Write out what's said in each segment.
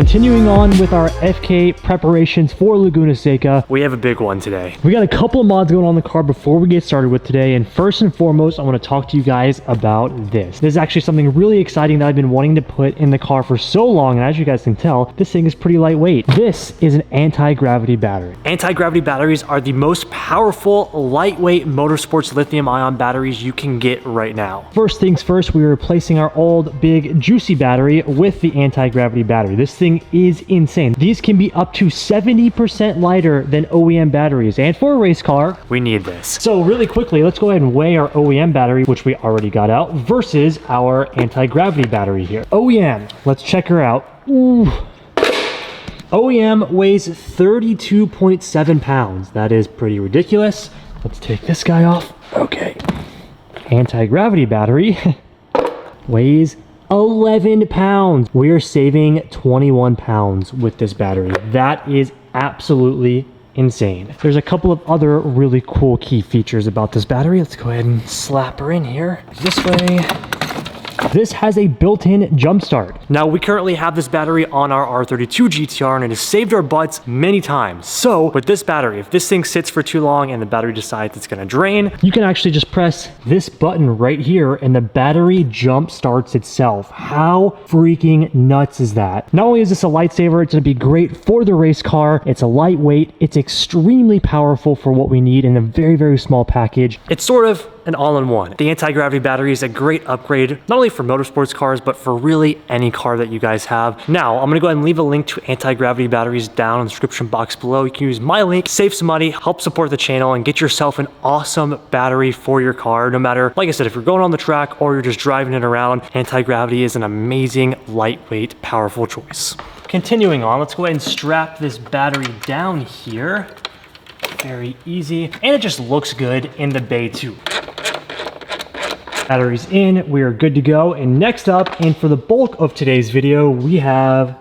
Continuing on with our FK preparations for Laguna Seca, we have a big one today. We got a couple of mods going on the car before we get started with today, and first and foremost, I want to talk to you guys about this. This is actually something really exciting that I've been wanting to put in the car for so long, and as you guys can tell, this thing is pretty lightweight. This is an anti-gravity battery. Anti-gravity batteries are the most powerful, lightweight motorsports lithium-ion batteries you can get right now. First things first, we're replacing our old, big, juicy battery with the anti-gravity battery. This thing is insane. These can be up to 70% lighter than OEM batteries, and for a race car, we need this. So really quickly, let's go ahead and weigh our OEM battery, which we already got out, versus our anti-gravity battery here. OEM, let's check her out. Ooh. OEM weighs 32.7 pounds. That is pretty ridiculous. Let's take this guy off. Okay. Anti-gravity battery weighs 11 pounds. We are saving 21 pounds with this battery. That is absolutely insane. There's a couple of other really cool key features about this battery. Let's go ahead and slap her in here. This way. This has a built-in jump start. Now, we currently have this battery on our R32 GTR, and it has saved our butts many times. So with this battery, if this thing sits for too long and the battery decides it's gonna drain, you can actually just press this button right here and the battery jump starts itself. How freaking nuts is that? Not only is this a lightsaver, it's gonna be great for the race car. It's a lightweight, it's extremely powerful for what we need in a very, very small package. It's sort of an all-in-one. The anti-gravity battery is a great upgrade, not only for motorsports cars, but for really any car that you guys have. Now, I'm gonna go ahead and leave a link to anti-gravity batteries down in the description box below. You can use my link, save some money, help support the channel, and get yourself an awesome battery for your car. No matter, like I said, if you're going on the track or you're just driving it around, anti-gravity is an amazing, lightweight, powerful choice. Continuing on, let's go ahead and strap this battery down here. Very easy, and it just looks good in the bay too. Batteries in, we are good to go. And next up, and for the bulk of today's video, we have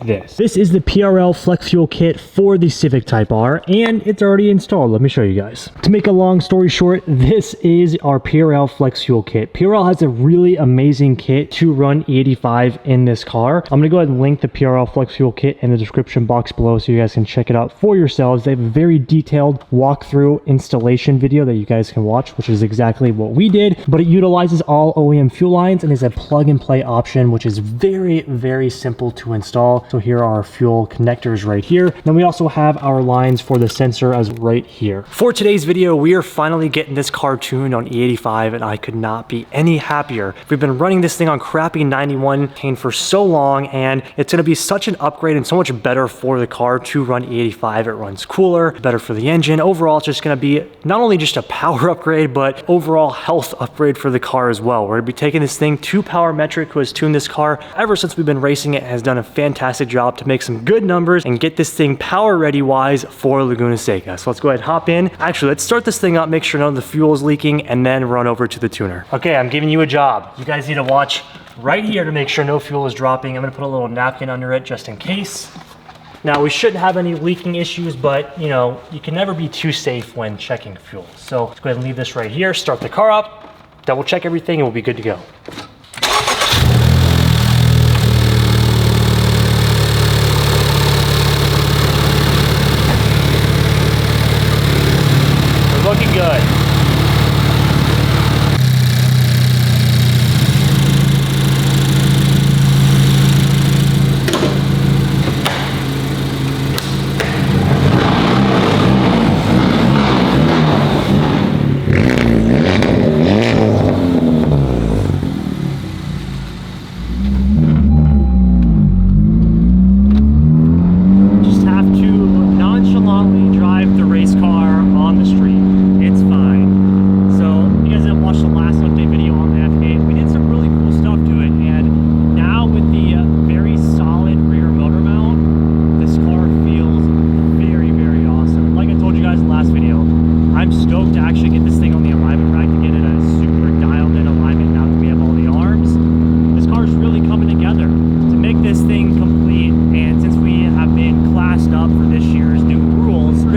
this. This is the PRL Flex Fuel Kit for the Civic Type R, and it's already installed. Let me show you guys. To make a long story short, this is our PRL Flex Fuel Kit. PRL has a really amazing kit to run E85 in this car. I'm gonna go ahead and link the PRL Flex Fuel Kit in the description box below so you guys can check it out for yourselves. They have a very detailed walkthrough installation video that you guys can watch, which is exactly what we did, but it utilizes all OEM fuel lines and is a plug and play option, which is very, very simple to install. So here are our fuel connectors right here. Then we also have our lines for the sensor as right here. For today's video, we are finally getting this car tuned on E85, and I could not be any happier. We've been running this thing on crappy 91 cane for so long, and it's gonna be such an upgrade and so much better for the car to run E85. It runs cooler, better for the engine. Overall, it's just gonna be not only just a power upgrade, but overall health upgrade for the car as well. We're gonna be taking this thing to Power Metric, who has tuned this car ever since we've been racing it, has done a fantastic job to make some good numbers and get this thing power ready wise for Laguna Seca. So let's go ahead and hop in. Actually, let's start this thing up, make sure none of the fuel is leaking, and then run over to the tuner. Okay, I'm giving you a job. You guys need to watch right here to make sure no fuel is dropping. I'm gonna put a little napkin under it just in case. Now, we shouldn't have any leaking issues, but you know, you can never be too safe when checking fuel. So let's go ahead and leave this right here, start the car up, double check everything, and we'll be good to go. Looking good.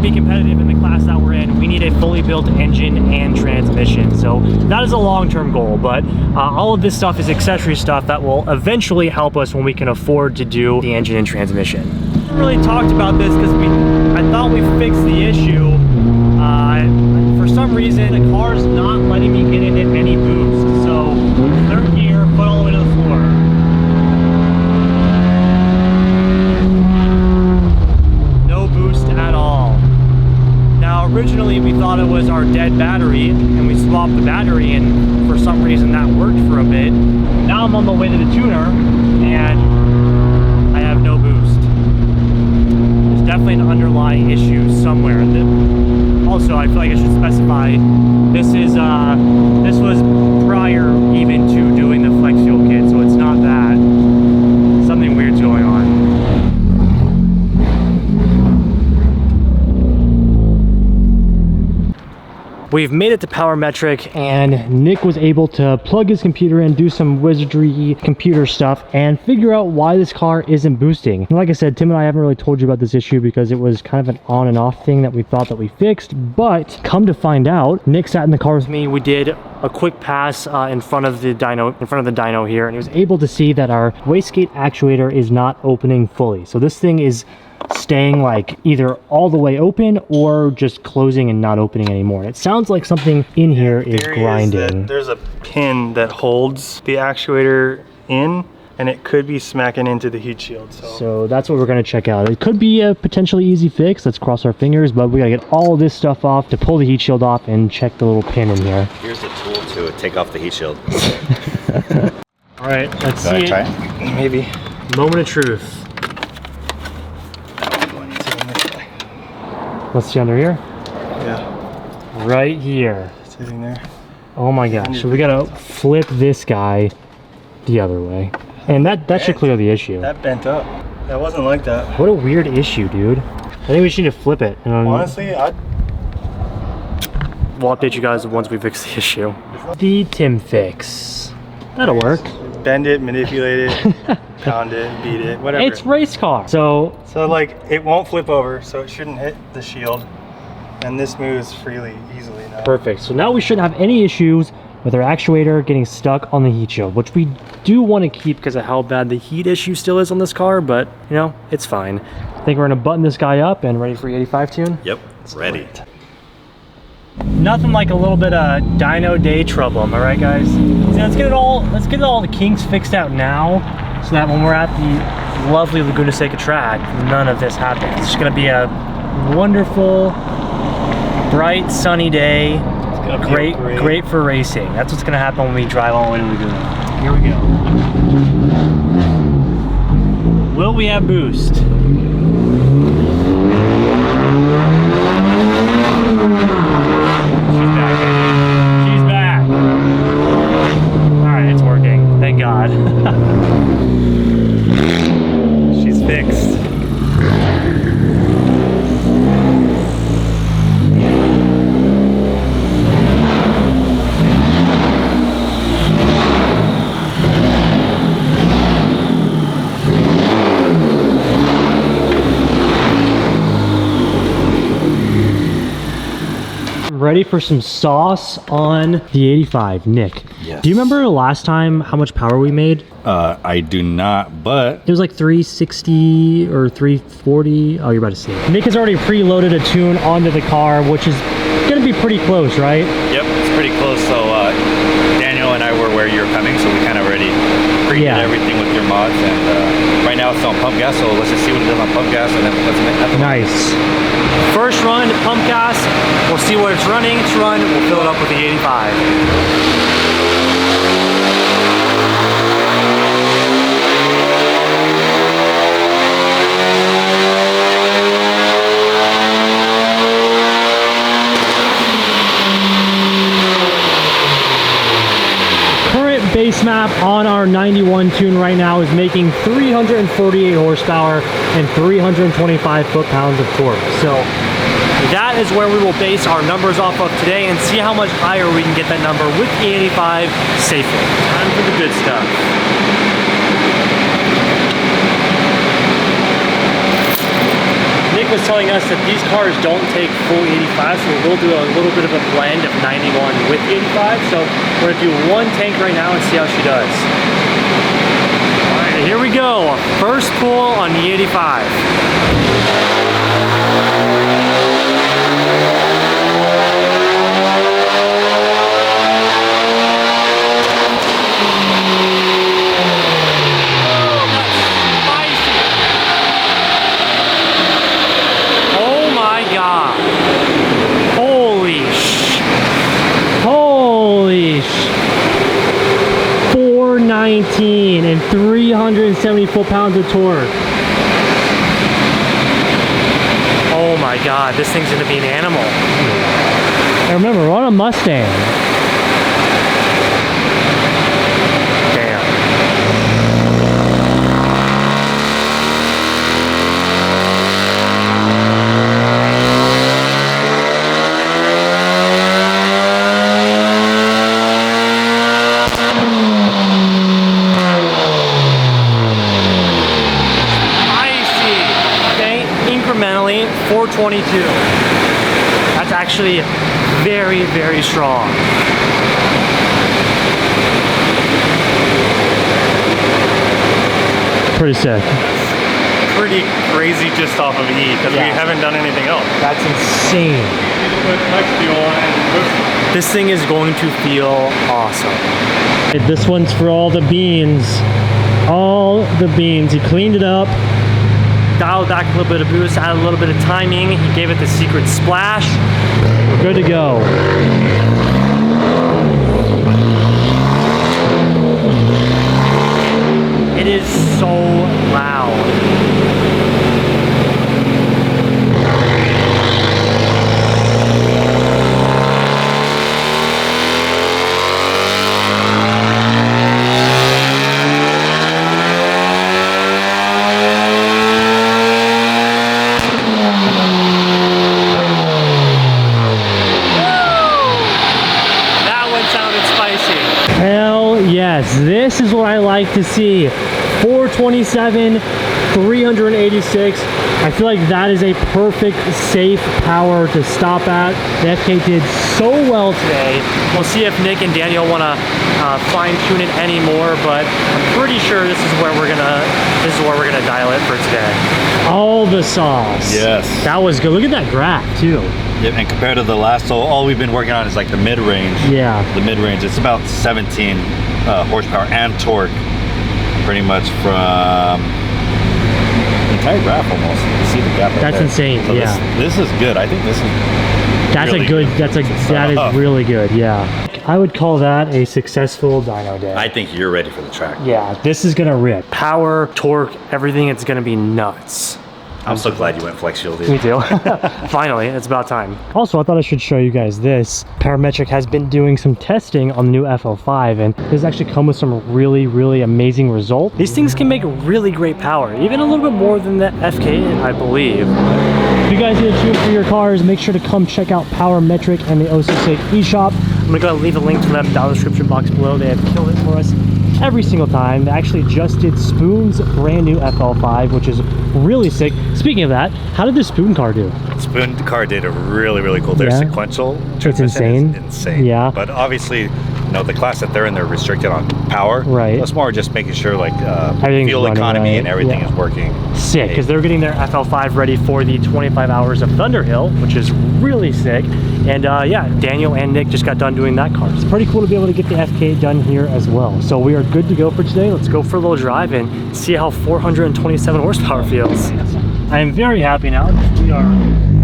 be competitive in the class that we're in, we need a fully built engine and transmission. So that is a long-term goal, but all of this stuff is accessory stuff that will eventually help us when we can afford to do the engine and transmission. We haven't really talked about this because I thought we fixed the issue. For some reason, the car's not letting me get into any boost. So third gear, foot all the way to the floor. No boost at all. Now, originally we thought it was our dead battery, and we swapped the battery, and for some reason that worked for a bit. Now I'm on the way to the tuner, and I have no boost. There's definitely an underlying issue somewhere. Also, I feel like I should specify this was prior even to doing the flex fuel kit, so it's not that. Something weird's going on. We've made it to Power Metric, and Nick was able to plug his computer in, do some wizardry computer stuff, and figure out why this car isn't boosting. And like I said, Tim and I haven't really told you about this issue because it was kind of an on and off thing that we thought that we fixed, but come to find out, Nick sat in the car with me. We did a quick pass in front of the dyno here, and he was able to see that our wastegate actuator is not opening fully. So this thing is staying like either all the way open or just closing and not opening anymore. And it sounds like something in here is grinding. There's a pin that holds the actuator in, and it could be smacking into the heat shield. So that's what we're going to check out. It could be a potentially easy fix. Let's cross our fingers, but we got to get all of this stuff off to pull the heat shield off and check the little pin in here. Here's the tool to take off the heat shield. All right, let's see. Try it? Maybe. Moment of truth. Let's see under here. Yeah. Right here. Sitting there. Oh my gosh. So we gotta flip this guy the other way. And that should clear the issue. That bent up. That wasn't like that. What a weird issue, dude. I think we should need to flip it. Honestly, we'll update you guys once we fix the issue. The Tim fix. That'll work. Bend it, manipulate it, pound it, beat it, whatever. It's race car. So like it won't flip over, so it shouldn't hit the shield. And this moves freely, easily now. Perfect. So now we shouldn't have any issues with our actuator getting stuck on the heat shield, which we do want to keep because of how bad the heat issue still is on this car, but you know, it's fine. I think we're gonna button this guy up and ready for E85 tune? Yep, ready. Nothing like a little bit of dyno day trouble, am I right, guys? So let's get all the kinks fixed out now, so that when we're at the lovely Laguna Seca track, none of this happens. It's just gonna be a wonderful, bright, sunny day. Great for racing. That's what's gonna happen when we drive all the way to Laguna. Here we go. Will we have boost? She's back. Alright, it's working. Thank God. She's fixed. Ready for some sauce on the 85, Nick. Yes. Do you remember last time how much power we made? I do not, but It was like 360 or 340. Oh, you're about to see it. Nick has already preloaded a tune onto the car, which is gonna be pretty close, right? yep, it's pretty close. So Daniel and I were where you're coming, so we kind of already pre-did everything with your mods, and right now it's on pump gas. So let's just see what it does on pump gas, and then let's make that. Nice. First run, pump gas. We'll see what it's running. It's run. We'll fill it up with the 85. Base map on our 91 tune right now is making 348 horsepower and 325 foot-pounds of torque. So that is where we will base our numbers off of today and see how much higher we can get that number with the 85 safely. Time for the good stuff. Nick was telling us that these cars don't take full 85, so we'll do a little bit of a blend of 91 with the 85. So we're gonna do one tank right now and see how she does. All right, here we go. First pull on the 85. Holy 419 and 370 foot-pounds of torque. Oh my God, this thing's gonna be an animal. And remember, we're on a Mustang. Damn. Incrementally 422. That's actually very, very strong. Pretty sick. Pretty crazy just off of E because we haven't done anything else. That's insane. This thing is going to feel awesome. This one's for all the beans. All the beans. He cleaned it up. Dialed back a little bit of boost, added a little bit of timing. He gave it the secret splash. We're good to go. It is so loud. Yes, this is what I like to see. 427, 386. I feel like that is a perfect, safe power to stop at. The FK did so well today. We'll see if Nick and Daniel want to fine tune it anymore, but I'm pretty sure this is where we're gonna dial it for today. All the sauce. Yes. That was good. Look at that graph too. Yeah, and compared to the last, so all we've been working on is like the mid-range. Yeah. The mid-range, it's about 17 horsepower and torque, pretty much from the entire graph almost. You see the gap right That's there. insane. So yeah. This is good. I think this is. That's really a good. That is really good. Yeah. I would call that a successful dyno day. I think you're ready for the track. Yeah. This is gonna rip. Power, torque, everything. It's gonna be nuts. I'm so glad you went flex shielded. Me too. Finally, it's about time. Also, I thought I should show you guys this. Parametric has been doing some testing on the new FL5, and this has actually come with some really, really amazing results. These things can make really great power, even a little bit more than the FK, I believe. If you guys need a tune for your cars, make sure to come check out Parametric and the OC6 eShop. I'm gonna go leave a link to them down the description box below. They have killed it for us every single time. They actually just did Spoon's brand new FL5, which is really sick. Speaking of that, how did the Spoon car do? Spoon car did a really cool. Their sequential transmission insane. is insane. Yeah. But obviously, you know, the class that they're in, they're restricted on power. Right. It's more just making sure like Everything's fuel economy right. and everything is working. Sick, because they're getting their FL5 ready for the 25 hours of Thunderhill, which is really sick. And yeah, Daniel and Nick just got done doing that car. It's pretty cool to be able to get the FK done here as well. So we are good to go for today. Let's go for a little drive and see how 427 horsepower feels. I am very happy now that we are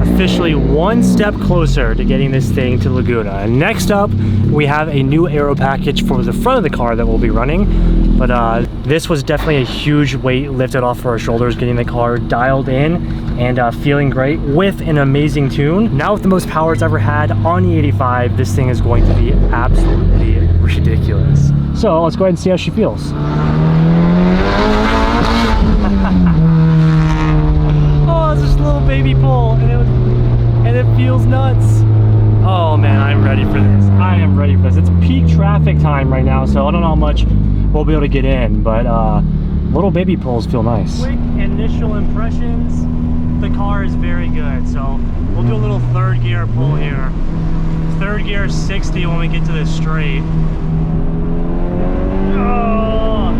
officially one step closer to getting this thing to Laguna. And next up, we have a new aero package for the front of the car that we'll be running. But this was definitely a huge weight lifted off of our shoulders, getting the car dialed in and feeling great with an amazing tune. Now with the most power it's ever had on the 85, this thing is going to be absolutely ridiculous. So let's go ahead and see how she feels. Oh, it's just a little baby pull, and it feels nuts. Oh man, I'm ready for this. I am ready for this. It's peak traffic time right now, so I don't know how much we'll be able to get in, but little baby pulls feel nice. Quick initial impressions. the car is very good. So we'll do a little third gear pull here. Third gear 60 when we get to this straight. Oh.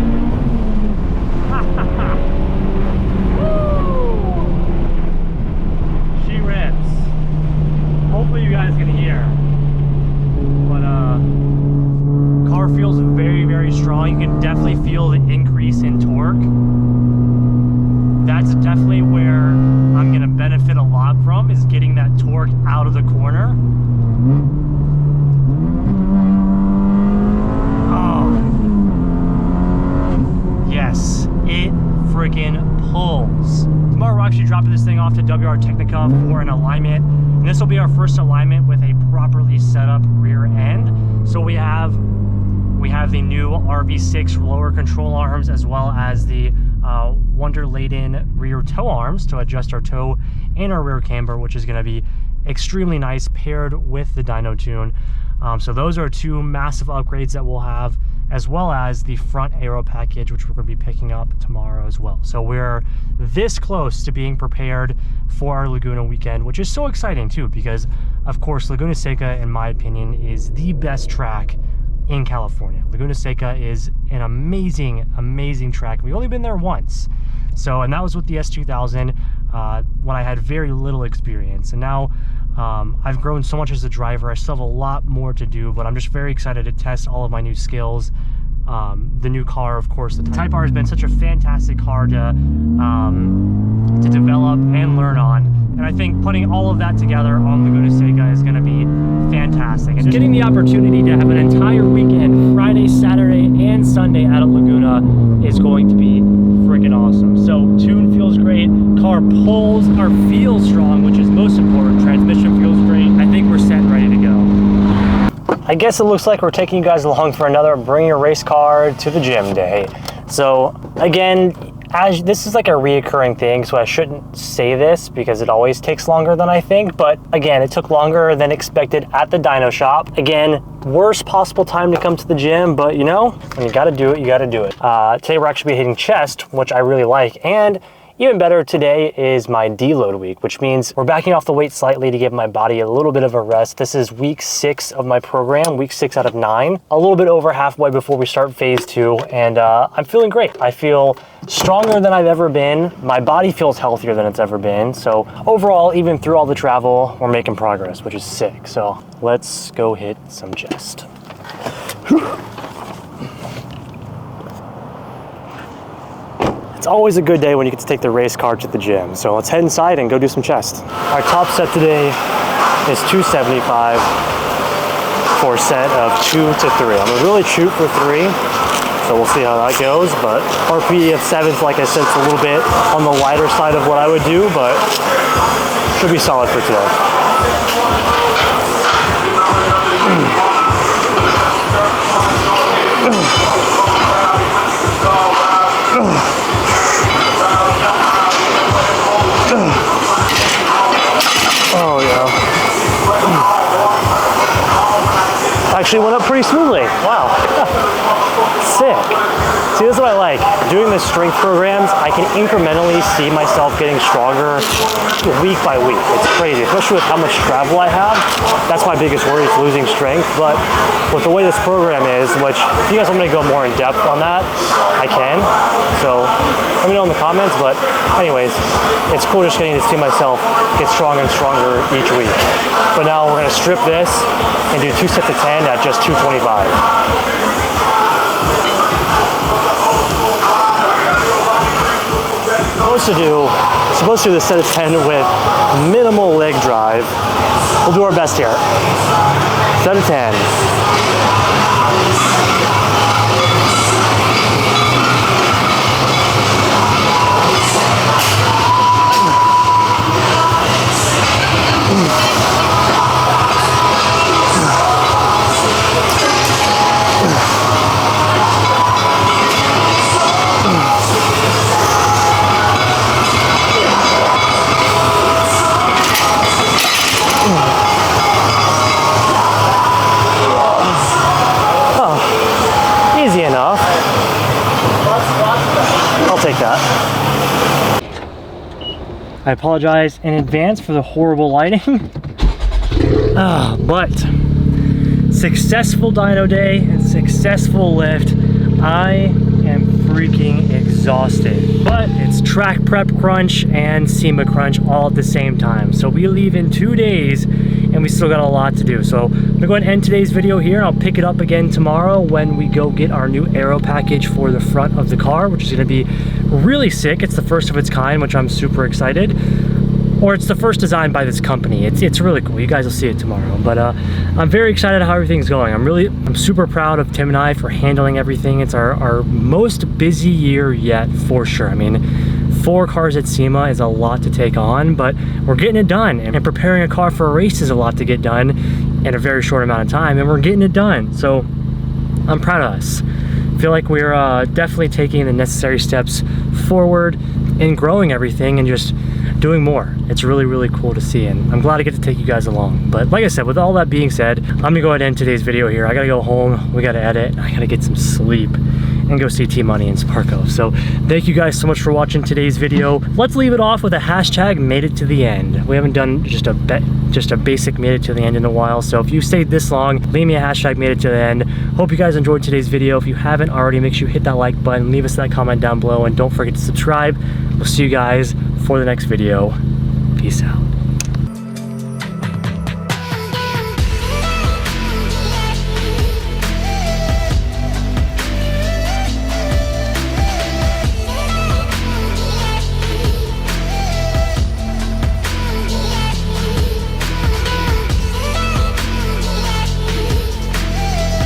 She rips. Hopefully you guys can hear. But car feels very, very strong. You can definitely feel the increase in torque. That's definitely where I'm gonna benefit a lot from, is getting that torque out of the corner. Oh. Yes, it freaking pulls. Tomorrow we're actually dropping this thing off to WR Technica for an alignment. And this will be our first alignment with a properly set up rear end. So we have the new RV6 lower control arms, as well as the Wonder-laden rear toe arms to adjust our toe and our rear camber, which is going to be extremely nice paired with the Dyno tune. So those are two massive upgrades that we'll have, as well as the front aero package, which we're going to be picking up tomorrow as well. So we're this close to being prepared for our Laguna weekend, which is so exciting too, because of course Laguna Seca, in my opinion, is the best track in California. Laguna Seca is an amazing, amazing track. We've only been there once. So, and that was with the S2000 when I had very little experience. And now I've grown so much as a driver. I still have a lot more to do, but I'm just very excited to test all of my new skills. The new car, of course, the Type R has been such a fantastic car to develop and learn on. And I think putting all of that together on Laguna Seca is going to be fantastic. And just getting the opportunity to have an entire weekend, Friday, Saturday, and Sunday out at Laguna, is going to be freaking awesome. So tune feels great, car pulls or feels strong, which is most important. Transmission feels great. I think we're set and ready to go. I guess it looks like we're taking you guys along for another Bring Your Race Car to the Gym day. So again, as this is like a reoccurring thing, so I shouldn't say this because it always takes longer than I think, but again, it took longer than expected at the dyno shop. Again, worst possible time to come to the gym, but you know, when you gotta do it, you gotta do it. Today we're actually hitting chest, which I really like, and even better, today is my deload week, which means we're backing off the weight slightly to give my body a little bit of a rest. This is week 6 of my program, week 6 out of 9, a little bit over halfway before we start phase 2, and I'm feeling great. I feel stronger than I've ever been. My body feels healthier than it's ever been. So overall, even through all the travel, we're making progress, which is sick. So let's go hit some chest. It's always a good day when you get to take the race car to the gym. So let's head inside and go do some chest. Our top set today is 275 for a set of 2 to 3. I'm gonna really shoot for 3, so we'll see how that goes. But RP of 7s, like I said, it's a little bit on the lighter side of what I would do, but should be solid for today. Oh yeah. Actually went up pretty smoothly. Wow. Sick. See, this is what I like. Doing the strength programs, I can incrementally see myself getting stronger week by week. It's crazy, especially with how much travel I have. That's my biggest worry, is losing strength. But with the way this program is, which if you guys want me to go more in depth on that, I can. So let me know in the comments. But anyways, it's cool just getting to see myself get stronger and stronger each week. But now we're gonna strip this and do 2 sets of 10 at just 225. Supposed to do the set of 10 with minimal leg drive. We'll do our best here. Set of 10. I apologize in advance for the horrible lighting. But successful dyno day and successful lift. I am freaking exhausted, but it's track prep crunch and SEMA crunch all at the same time. So we leave in 2 days and we still got a lot to do. So I'm gonna go ahead and end today's video here, and I'll pick it up again tomorrow when we go get our new aero package for the front of the car, which is gonna be really sick. It's the first of its kind, which I'm super excited. Or it's the first design by this company. It's really cool. You guys will see it tomorrow. But I'm very excited how everything's going. I'm super proud of Tim and I for handling everything. It's our most busy year yet, for sure. I mean, 4 cars at SEMA is a lot to take on, but we're getting it done. And preparing a car for a race is a lot to get done in a very short amount of time, and we're getting it done. So I'm proud of us. I feel like we're definitely taking the necessary steps forward in growing everything and just doing more. It's really, really cool to see, and I'm glad I get to take you guys along. But like I said, with all that being said, I'm gonna go ahead and end today's video here. I gotta go home, we gotta edit, I gotta get some sleep and go see T-Money and Sparko. So thank you guys so much for watching today's video. Let's leave it off with a hashtag made it to the end. We haven't done just a basic made it to the end in a while. So if you stayed this long, leave me a hashtag made it to the end. Hope you guys enjoyed today's video. If you haven't already, make sure you hit that like button, leave us that comment down below, and don't forget to subscribe. We'll see you guys for the next video. Peace out.